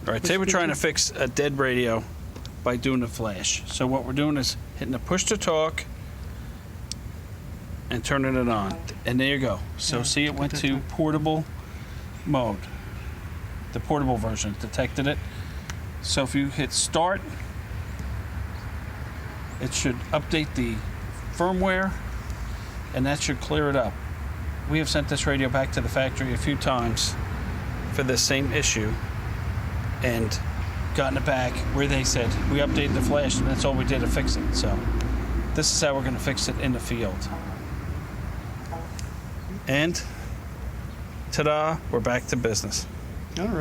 All right, today we're trying to fix a dead radio by doing the flash. So what we're doing is hitting the push to talk and turning it on. And there you go. So see, it went to portable mode. The portable version detected it. So if you hit start, it should update the firmware, and that should clear it up. We have sent this radio back to the factory a few times for this same issue and gotten it back where they said we updated the flash and that's all we did to fix it. So this is how we're going to fix it in the field. And ta-da, we're back to business. All right.